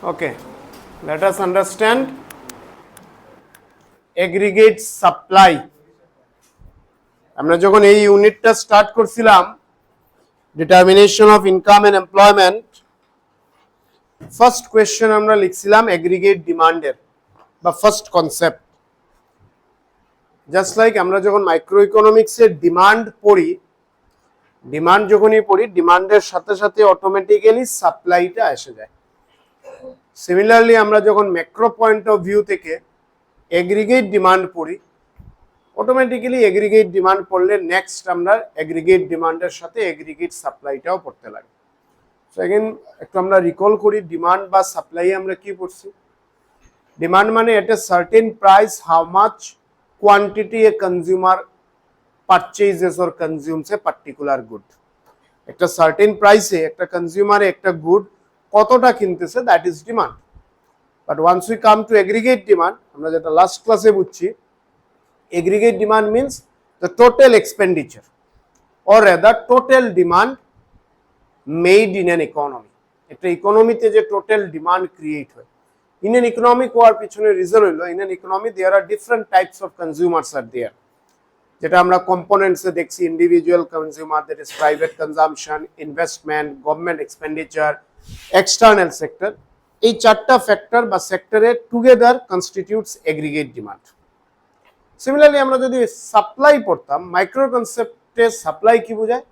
Okay, let us understand aggregate supply. আমরা যখন এই ইউনিটটা স্টার্ট করছিলাম determination of income and employment, first question আমরা লিখছিলাম এগ্রিগেট ডিমান্ডের বা ফার্স্ট কনসেপ্ট। জাস্ট লাইক আমরা যখন মাইক্রো ইকোনমিক্সের ডিমান্ড পড়ি, ডিমান্ড যখনই পড়ি ডিমান্ডের সাথে সাথে অটোমেটিক্যালি সাপ্লাইটা এসে যায়। সিমিলারলি আমরা যখন ম্যাক্রো পয়েন্ট অফ ভিউ থেকে এগ্রিগেট ডিমান্ড পড়ি, অটোমেটিক্যালি এগ্রিগেট ডিমান্ড পড়লে নেক্সট আমরা এগ্রিগেট ডিমান্ডের সাথে এগ্রিগেট সাপ্লাইটাও পড়তে লাগে। সো এগেন একটু আমরা রিকল করি ডিমান্ড বা সাপ্লাই আমরা কি পড়ছি। ডিমান্ড মানে এটা certain price how much quantity a consumer purchases or consumes a particular good. একটা সার্টেন প্রাইসে একটা কনজিউমারে একটা গুড কতটা কিনতেছে, that is demand. But once we come to aggregate demand, আমরা যেটা লাস্ট ক্লাসে বুঝছি, aggregate demand means the total expenditure or rather total demand made in an economy. একটা ইকোনমিতে যে টোটাল ডিমান্ড ক্রিয়েট হয়, ইন এন ইকোনমিক হওয়ার পিছনে রিজন হলো in an economy there are different types of consumers are there. যেটা আমরা কম্পোনেন্টসে দেখছি, individual consumer, that is private consumption, investment, government expenditure, external sector. এই চারটা ফ্যাক্টর বা সেক্টরে together constitutes aggregate demand. Similarly আমরা যদি সাপ্লাই পড়তাম, মাইক্রো কনসেপ্টে সাপ্লাই কি বোঝায়?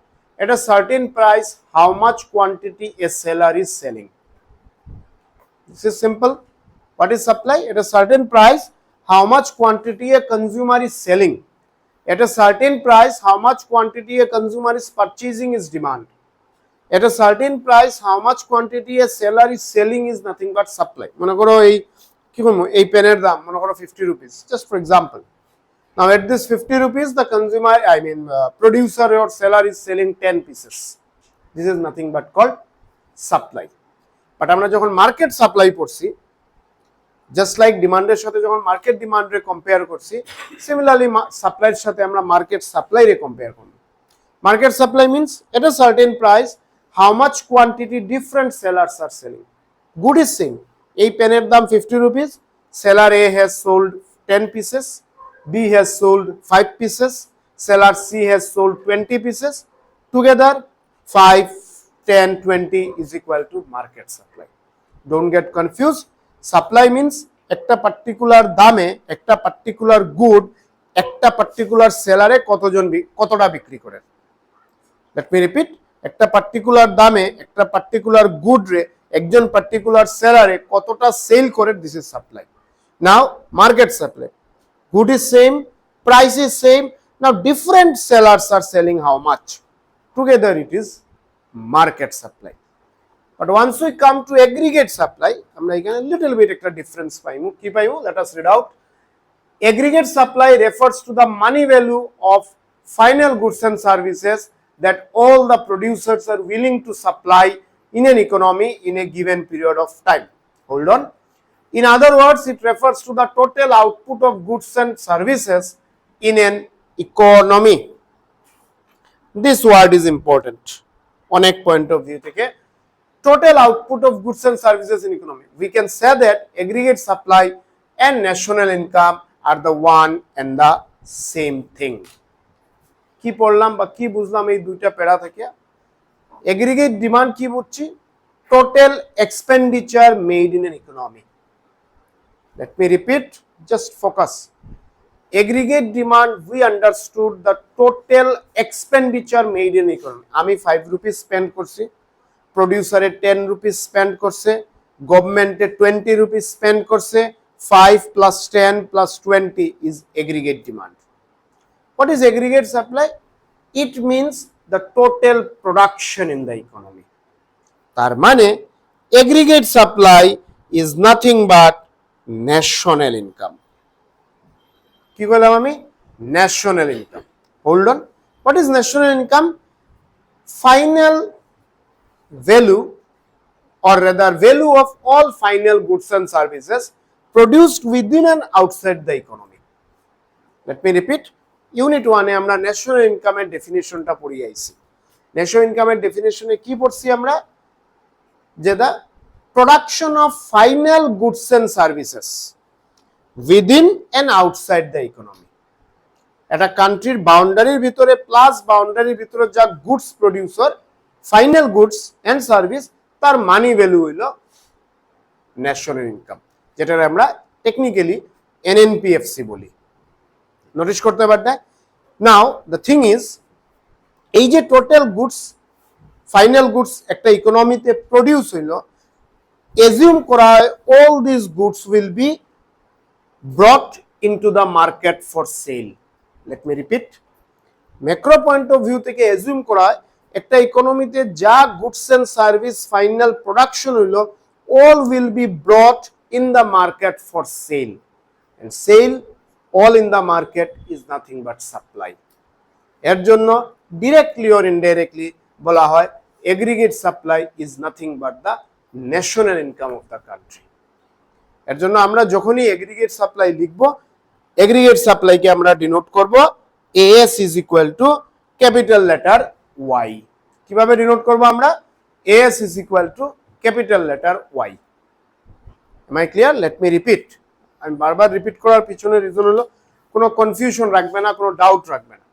এটা certain price how much quantity a seller is selling. This is simple. What is supply? এটা certain price how much quantity a consumer is selling. এটা certain price how much quantity a consumer is purchasing is demand. এটা certain price how much quantity a seller is selling is nothing but supply. মনে করো এই কি বলবো, এই পেনের দাম মনে করো 50 rupees, just for example. Now at this 50 rupees, the consumer, producer or seller is selling 10 pieces. This is nothing but called supply. But আমরা যখন মার্কেট সাপ্লাই পড়ছি, জাস্ট লাইক ডিমান্ডের সাথে যখন মার্কেট ডিমান্ডে কম্পেয়ার করছি, সিমিলারলি সাপ্লাইয়ের সাথে আমরা মার্কেট সাপ্লাইরে কম্পেয়ার করব। মার্কেট সাপ্লাই মিন্স এটা certain price how much quantity different sellers are selling. Good is same, এই পেনের দাম 50 rupees, seller A has sold 10 pieces, B has sold 5 pieces, seller C has sold 20 pieces. Together 5, 10, 20 is equal to market supply. Don't get confused. Supply means একটা particular দামে একটা particular good একটা particular সেলারে কতটা বিক্রি করে। Let me repeat. একটা particular দামে একটা পার্টিকুলার গুড রে একজন পার্টিকুলার সেলারে কতটা সেল করে, this is supply. Now market supply, good is same, price is same, now different sellers are selling how much, together it is market supply. But once we come to aggregate supply, আমরা এখানে little bit একটা difference পাইমু। কি পাইমু? Let us read out. Aggregate supply refers to the money value of final goods and services that all the producers are willing to supply in an economy in a given period of time. Hold on. In other words, it refers to the total output of goods and services in an economy. This word is important. অনেক point of view থেকে total output of goods and services in economy. We can say that aggregate supply and national income are the one and the same thing. কি পড়লাম বা কি বুঝলাম এই দুইটা প্যারা থেকে? Aggregate demand কি বুঝছি? Total expenditure made in an economy. Let me repeat, just focus. Aggregate demand, we understood the total expenditure made in economy. আমি 5 rupees spend করছি, প্রডিউসারে 10 rupees spend করছে, গভর্নমেন্টে 20 rupees spend করছে, 5 plus 10 plus 20 is aggregate demand. What is aggregate supply? It means the total production in the economy. তার মানে aggregate supply is nothing but national income. কি বললাম আমি? National income. Hold on, what is national income? Final value or rather value of all final goods and services produced within and outside the economy. Let me repeat. Unit 1 এ আমরা national ইনকামের ডেফিনিশনটা পড়ে আইছি। National ইনকামের ডেফিনিশনে কি পড়ছি আমরা? যেটা production of final goods and services within and outside the economy. একটা কান্ট্রির বাউন্ডারির ভিতরে প্লাস বাউন্ডারির ভিতরে যা goods producer final goods and service তার মানি ভ্যালু হইল ন্যাশনাল ইনকাম, যেটা আমরা টেকনিক্যালি এনএনপিএফসি বলি। নোটিস করতে পারবেন। নাও দ্য থিং ইজ, এই যে টোটাল গুডস ফাইনাল গুডস একটা ইকোনমিতে প্রডিউস হইল, এজিউম করা হয় all this goods will be brought into the market for sale. Let me repeat, macro point of view থেকে এজিউম করা হয় একটা ইকোনমিতে যা goods and service final production হইল, all will be brought in the market for sale, and sale all in the market is nothing but supply. এর জন্য directly or indirectly বলা হয় aggregate supply is nothing but the national income of the country. এর জন্য আমরা যখনই aggregate supply লিখব, aggregate supply কে আমরা ডিনোট করব AS is equal to capital letter Y। কিভাবে ডিনোট করব আমরা? AS is equal to capital letter Y. Am I clear? Let me repeat. আমি বারবার রিপিট করার পিছনে রিজন হলো কোনো কনফিউশন রাখবে না, কোনো ডাউট রাখবে না।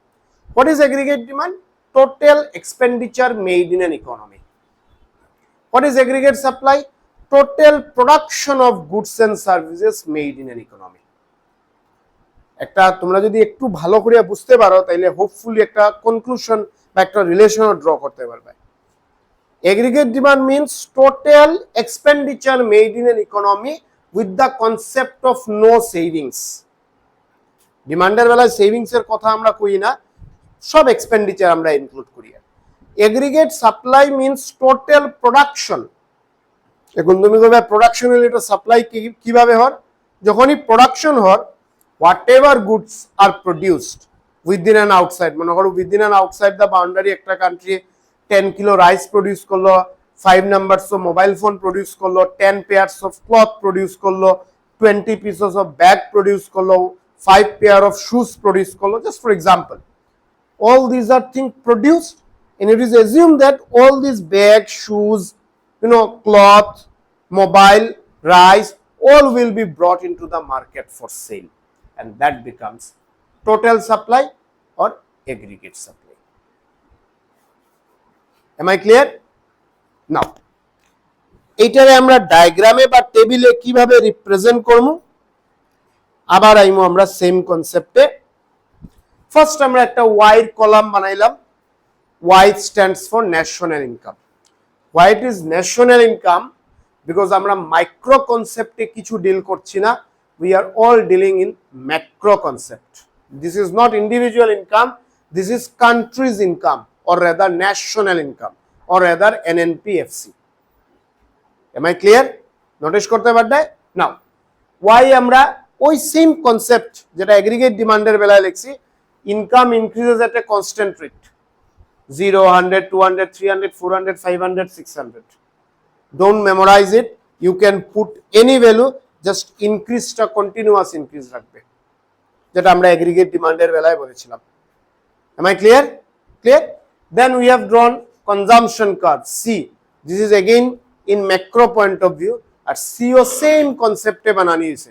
What is aggregate demand? Total expenditure made in an economy. What is aggregate supply? Total production of goods and services made in an economy. একটা তোমরা যদি একটু ভালো করে বুঝতে পারো তাহলে হোপফুলি একটা কনক্লুশন বা একটা রিলেশনও ড্র করতে পারবে। Aggregate demand means total expenditure made in an economy with the concept of no savings. ডিমান্ডের বেলায় সেভিংস এর কথা আমরা কই না, সব এক্সপেন্ডিচার আমরা ইনক্লুড করি। Aggregate supply means total production. এখন তুমি কইবে প্রোডাকশন হলে এটা সাপ্লাই কিভাবে হয়? যখনই প্রোডাকশন হয়, whatever goods are produced within and outside, মনে করো within and outside the boundary একটা কান্ট্রি 10 kilo rice produce করলো, 5 numbers of mobile phone produce করলো, 10 pairs of cloth produce করলো, 20 pieces of bag produce করলো, 5 pair of shoes produce করলো, just for example. All these are things produced, and it is assumed that all these bag, shoes, cloth, mobile, rice, all will be brought into the market for sale, and that becomes total supply or aggregate supply. Am I clear? Now, এইটারে আমরা ডায়াগ্রামে বা টেবিলে কিভাবে represent করব? আবার IMO আমরা same কনসেপ্টে। First আমরা একটা Y কলাম বানাইলাম। Y stands for national income. Why it is national income? Because আমরা মাইক্রো কনসেপ্টে কিছু ডিল করছি না, we are all dealing in macro concept. This is not individual income, this is country's income, or rather national income, or rather NNPFC. Am I clear? Notice করতে পারবে? Now, why আমরা ওই same concept যেটা aggregate ডিমান্ডের বেলায় লিখছি, income increases at a constant rate, 0, 100, 200, 300, 400, 500, 600. Don't memorize it. You can put any value, just increaseটা continuous increase রাখবে, যেটা আমরা এগ্রিগেট ডিমান্ডের বেলায় বলেছিলাম। Am I clear? Clear? Then we have drawn consumption curve C. This is again in macro point of view, R CO same concepte বানানি হয়েছে।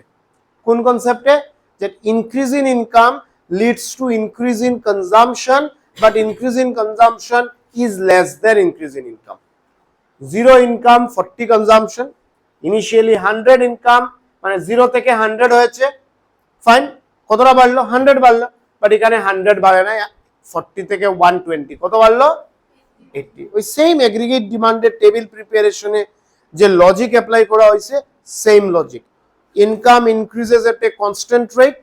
কোন কনসেপ্টে? that increase in income leads to increase in consumption, but increase in consumption is less than increase in income. 0 income 40 consumption, initially 100 income মানে 0 থেকে 100 হয়েছে, fine, কতটা বাড়লো? 100 বাড়লো, but এখানে 100 বাড়ে না, 40 থেকে 120 কত বাড়লো? 80। ওই সেম এগ্রিগেট ডিমান্ডের টেবিল প্রিপারেশনে যে লজিক অ্যাপ্লাই করা হয়েছে, same logic. Income increases at a constant rate,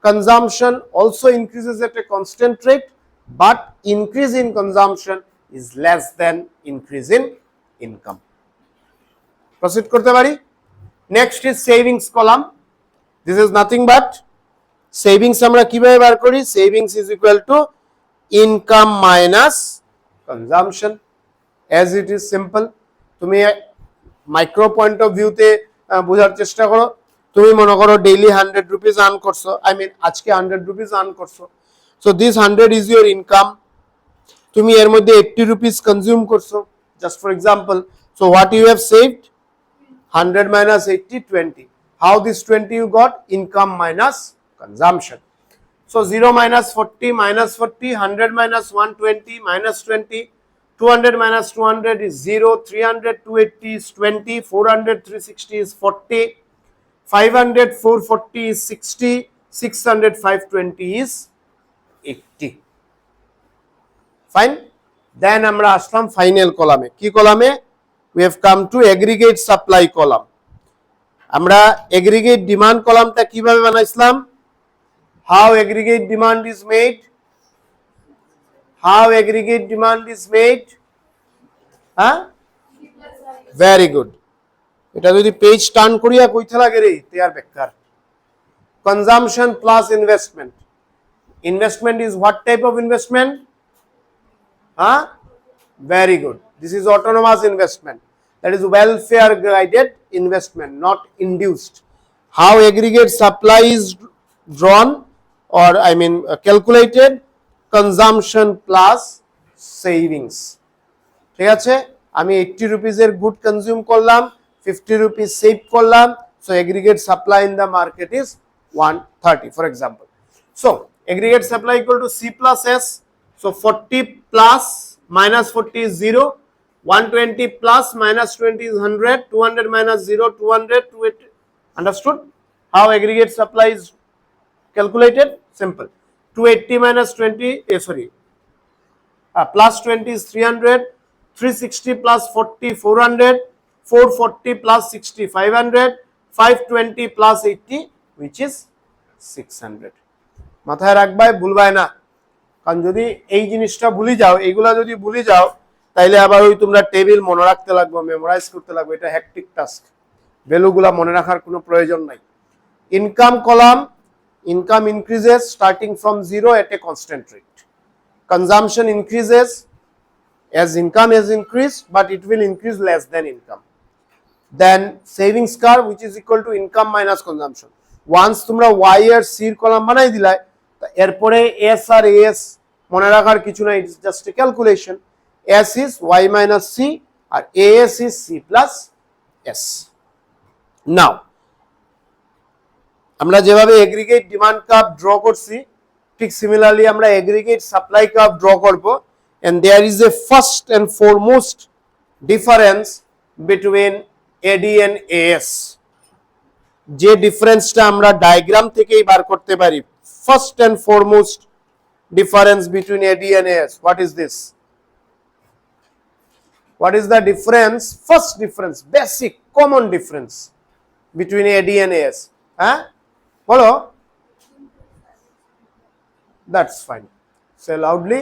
consumption also increases at a constant rate, but increase in consumption is less than increase in income. Proceed করতে পারি। Next is savings column. This is nothing but savings আমরা কিভাবে বার করি? Savings is equal to income minus consumption, as it is simple. তুমি micro point of ভিউতে বোঝার চেষ্টা করো। তুমি মনে করো ডেইলি 100 রুপিস আর্ন করছো, আজকে 100 রুপিস আর্ন করছো, so this 100 is your income. তুমি এর মধ্যে 80 রুপিস কনজিউম করছো, just for example. So what you have saved? 100 minus 80, 20. How this 20 you got? Income minus consumption. So 0 minus 40, minus 40, 100 minus 120, minus 20, 200 minus 200 is 0, 300, 280 is 20, 400, 360 is 40, 500, 440 is 60, 600, 520 is 80. Fine. Then আমরা আসলাম final কলামে। কি কলামে? We have come to aggregate supply column. আমরা aggregate demand কলামটা কিভাবে বানাইছিলাম? How aggregate demand is made? How aggregate demand is made? Very good. এটা যদি page turn করিয়া কইতে লাগে রে তেয়ার বেকার। Consumption plus investment. Investment is what type of investment? Very good. This is autonomous investment. That is welfare guided investment, not induced. How aggregate supply is drawn, or I mean calculated? Consumption plus savings. ঠিক আছে, আমি 80 rupees এর good consume করলাম, 50 rupees save করলাম, so aggregate supply in the market is 130 for example. So aggregate supply equal to C plus S. So 40 plus minus 40 is 0, 120 plus minus 20 is 100, 200 minus 0, 200, 280. Understood how aggregate supply is calculated? Simple. 280 minus 20, plus 20 is 300, 360 plus 40, 400, 440 plus 60, 500, 520 plus 80, which is 600. মাথায় রাখবাই, ভুলবাই না, কারণ যদি এই জিনিসটা ভুলে যাও, এইগুলা যদি ভুলে যাও, তাইলে আবার ওই তোমরা টেবিল মনে রাখতে লাগবে, মেমোরাইজ করতে লাগবে, এটা হ্যাকটিক টাস্ক। ভ্যালুগুলা মনে রাখার কোনো প্রয়োজন নাই। Income column, income increases starting from 0 at a constant rate. Consumption increases as income has increased, but it will increase less than income. Then savings curve, which is equal to income minus consumption. Once তোমরা y আর c এর column বানাই দিলাই, এরপরে s আর as মনে রাখার কিছু নাই, it's just a calculation. s is y minus c আর as is c plus s. Now আমরা যেভাবে এগ্রিগেট ডিমান্ড কার্ভ ড্র করছি, ঠিক সিমিলারলি আমরা এগ্রিগেট সাপ্লাই কার্ভ ড্র করব, and there is a first and foremost difference between AD and AS. যে ডিফারেন্সটা আমরা ডায়াগ্রাম থেকেই বার করতে পারি। First and foremost difference between AD and AS. What is this? What is the difference? First difference, basic common difference between AD and AS. বলো, that's fine, say loudly.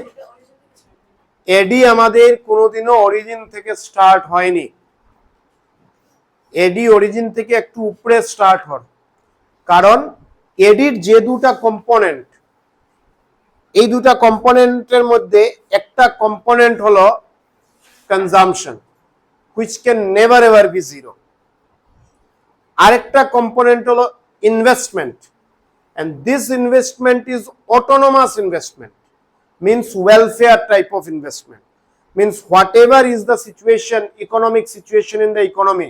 এডি আমাদের কোনোদিনও origin থেকে স্টার্ট হয়নি। এডি origin থেকে একটু উপরে start হয়, কারণ এডির যে দুটা কম্পোনেন্ট, এই দুটা কম্পোনেন্টের মধ্যে একটা কম্পোনেন্ট হলো consumption, which can never ever be zero. আরেকটা কম্পোনেন্ট হলো investment, and this investment is autonomous investment, means welfare type of investment, means whatever is the situation, economic situation in the economy,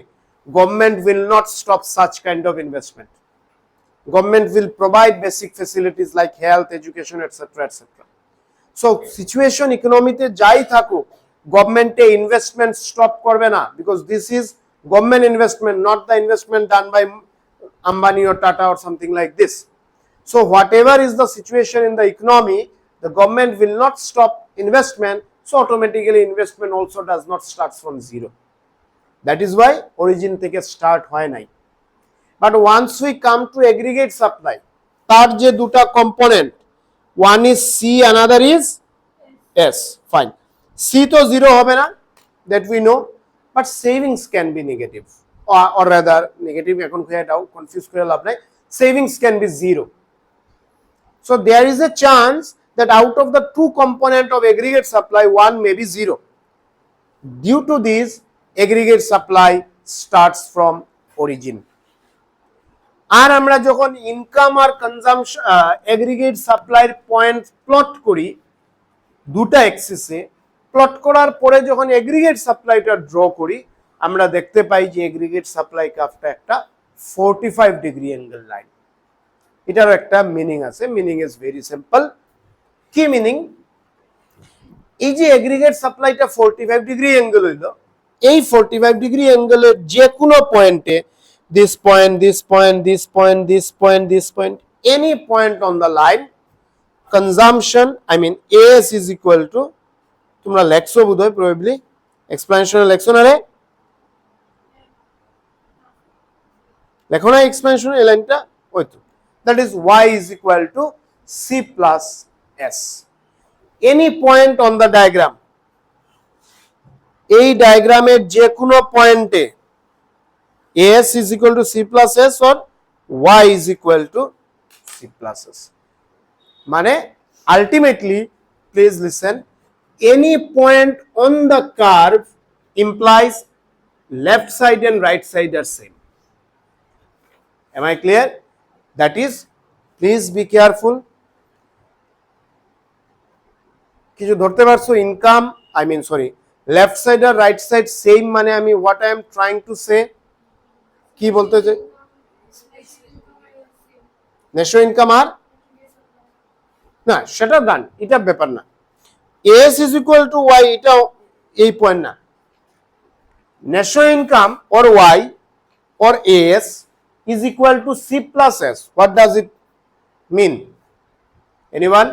government will not stop such kind of investment. Government will provide basic facilities like health, education, etc, etc. So situation economy te jai থাকুক, government e investment stop করবে না, because this is government investment, not the investment done by Ambani or Tata or something like this. So whatever is the situation in the economy, the government will not stop investment, so automatically investment also does not start from zero. That is why origin থেকে start হয় নাই। But once we come to aggregate supply, তার যে দুটা component, one is C, another is S. Fine. C তো zero হবে না, that we know, but savings can be negative. Or rather negative, এখন এটাও কনফিউজ করে লাভ নাই, savings can be zero. So there is a chance that out of the two component of aggregate supply, one may be zero. Due to this, aggregate supply starts from origin. আর আমরা যখন income আর consumption aggregate সাপ্লাইর point plot করি দুটা অ্যাক্সিসে, plot করার পরে যখন aggregate সাপ্লাইটা draw করি, আমরা দেখতে পাই যে এগ্রিগেট সাপ্লাই কার্ভটা একটা 45 ডিগ্রি অ্যাঙ্গেল লাইন। এটারও একটা মিনিং আছে, মিনিং ইজ ভেরি সিম্পল। কি মিনিং? এই যে এগ্রিগেট সাপ্লাইটা 45 ডিগ্রি অ্যাঙ্গেল হইল, এই 45 ডিগ্রি অ্যাঙ্গেলের যে কোনো পয়েন্টে this point, this point, this point, this point, this point, any point on the line, consumption, I mean AS is equal to, তোমরা লেখছো বোধহয় probably explanation লেখছো না রে? লেখো না এক্সপ্লেনেশন এই লাইনটা? ওই তো, that is y is equal to c plus s. Any point on the diagram, এই ডায়াগ্রামের যে কোনো পয়েন্টে as is equal to c plus s or y is equal to c plus s. মানে ultimately, please listen, any point on the curve implies left side and right side are same. Am I clear? That is, please be careful. কিছু ধরতে পারছো? Income, I mean sorry, left side আর right side same মানে আমি what I am trying to say, কি বলতে চাই? National income আর না, সেটা ডান, এটা ব্যাপার না। as is equal to y, এটা এই পয়েন্ট না। National income or y or as is equal to c plus s. What does it mean? Anyone?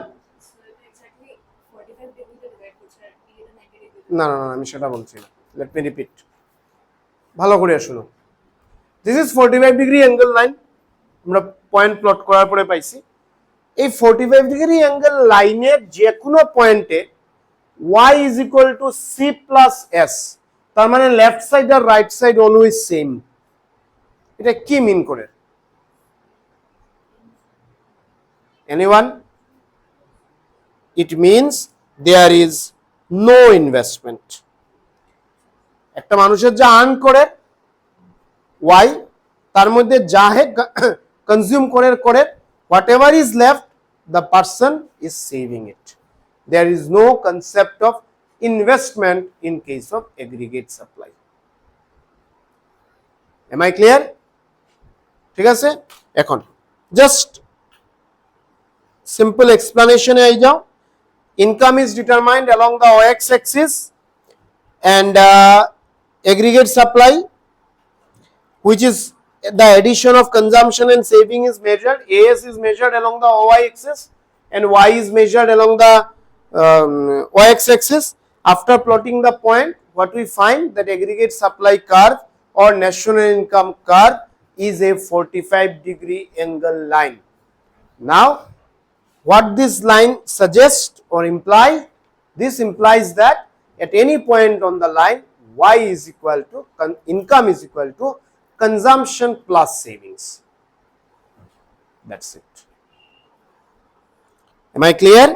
না না না, আমি সেটা বলছি না। Let me repeat. ভালো করে শুনো। This is 45 degree angle line, আমরা পয়েন্ট প্লট করার পরে পাইছি। এই 45 ডিগ্রি অ্যাঙ্গেল লাইনের যে কোনো পয়েন্টে y is equal to c plus s, তার মানে লেফট সাইড আর রাইট সাইড অলওয়েজ সেম। এটা কি মিন করে? Anyone? It means there is no investment. একটা মানুষের যা আর্ন করে y, তার মধ্যে যা হে কনজিউম করে whatever is left, the person is saving it. There is no concept of investment in case of aggregate supply. Am I clear? ঠিক আছে, এখন জাস্ট সিম্পল এক্সপ্লেনেশনে আই যাও। Income is determined along the OX axis and aggregate supply, which is the addition of consumption and saving, is measured. AS is measured along the OY axis and Y is measured along the OX axis. After plotting the point, what we find that aggregate supply curve or national income curve is a 45 degree angle line. Now, what this line suggests or implies? This implies that at any point on the line, Y is equal to income is equal to consumption plus savings. That's it. Am I clear?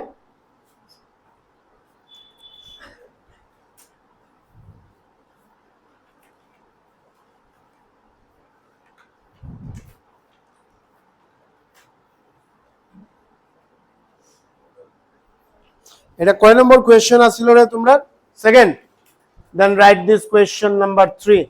এটা কয় নম্বর question আছিল রে তোমরা? Second. Then write this question number 3.